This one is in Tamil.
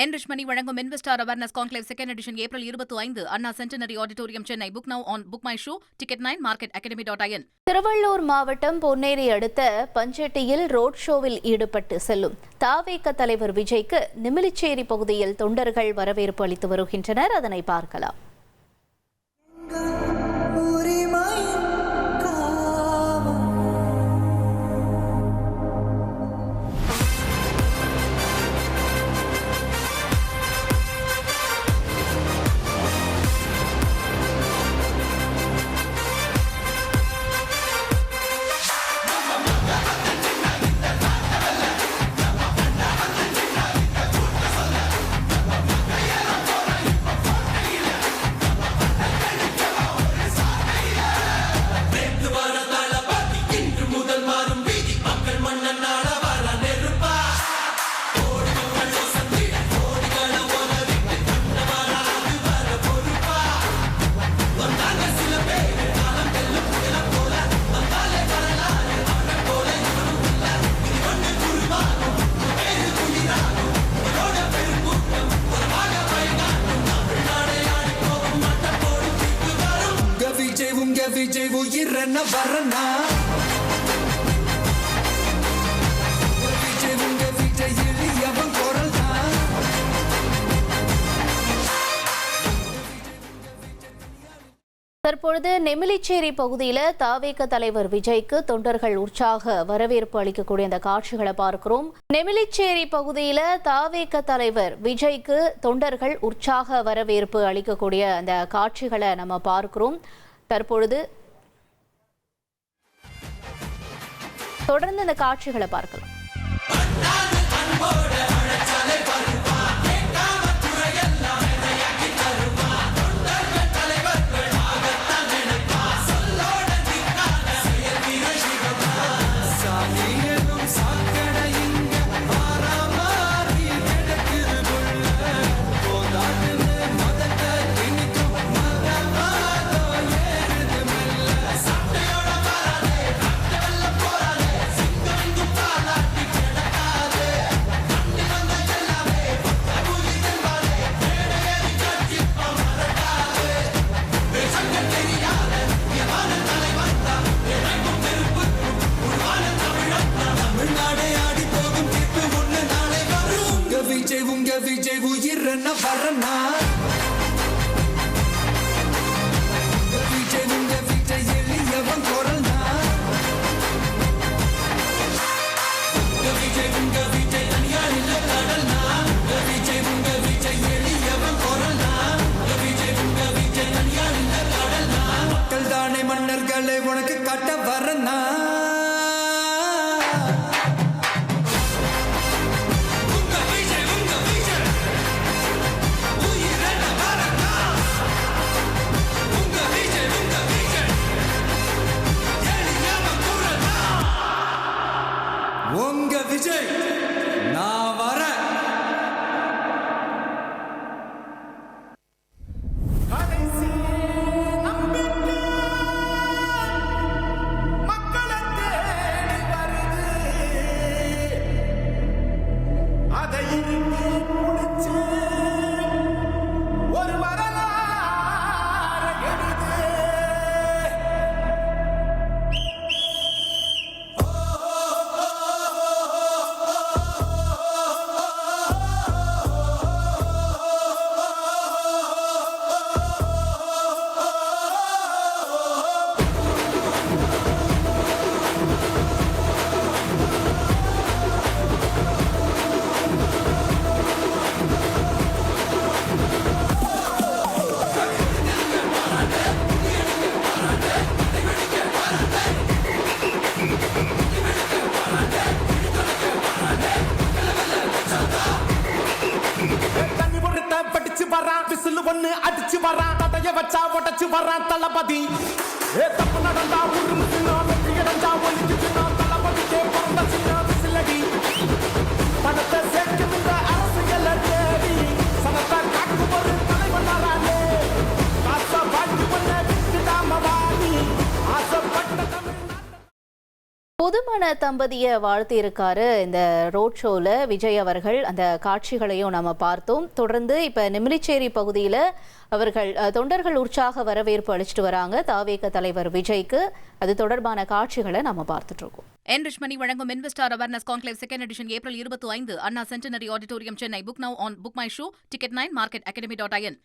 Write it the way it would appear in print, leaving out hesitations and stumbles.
என்ரிச் மணி வழங்கும் investor awareness conclave second edition April 25 Anna centenary auditorium Chennai. Book now on BookMyShow. Ticket 9 market academy.in. Tiruvallur மாவட்டம் பொன்னேரி அடுத்த பஞ்செட்டியில் ரோட் ஷோவில் ஈடுபட்டு செல்லும் தாவேக தலைவர் விஜய்க்கு நிமிலிச்சேரி பகுதியில் தொண்டர்கள் வரவேற்பு அளித்து வருகின்றனர். அதனை பார்க்கலாம். விஜய் உயிரன வரனா விஜய் எளியவன் குரல் தான். தற்பொழுது நெமிலிச்சேரி பகுதியில் தாவேக தலைவர் விஜய்க்கு தொண்டர்கள் உற்சாக வரவேற்பு அளிக்கக்கூடிய அந்த காட்சிகளை பார்க்கிறோம். நெமிலிச்சேரி பகுதியில் தாவேக தலைவர் விஜய்க்கு தொண்டர்கள் உற்சாக வரவேற்பு அளிக்கக்கூடிய அந்த காட்சிகளை நம்ம பார்க்கிறோம். தற்பொழுது தொடர்ந்து இந்த காட்சிகளை பார்க்கலாம். விஜய் உயிரன வரனா விஜய் எளியவன் குரல் தான். விஜய் தனியார் இல்ல கடல் தான். விஜய் எளியவன் குரல் தான். விஜய் தனியார் இல்ல கடல் தான். மக்கள் தானே மன்னர்களை உனக்கு காட்ட வரனா. உங்க விஜய் நான் வர. அடிச்சு வரான் தடைய வச்சா உடச்சு வரான் தளபதி. தப்பு நடந்தா தளபதிக்கே பிறந்த சின்ன விசிலடி. பணத்தை சேர்க்கின்ற அரசியல் தேடி சனத்தை காக்கும் ஒரு தலைவனாலே. காசை வாழ்க்கை பண்ண விட்டுடாம வாடி ஆசைப்பட்ட தமிழ்நாடு. பொதுமக்கள் திருமண தம்பதியை வாழ்த்தி இருக்காரு இந்த ரோட் ஷோல விஜய் அவர்கள். அந்த காட்சிகளையும் நாம பார்த்தோம். தொடர்ந்து இப்ப நெமிலிச்சேரி பகுதியில அவர்கள் தொண்டர்கள் உற்சாக வரவேற்பு அளிச்சிட்டு வராங்க தாவேக தலைவர் விஜய்க்கு. அது தொடர்பான காட்சிகளை நாம பார்த்துட்டு இருக்கோம். ரிச்மணி வழங்கும் investor awareness conclave second edition April 25 Anna centenary auditorium Chennai. Book now on BookMyShow, ticket 9, marketacademy.in.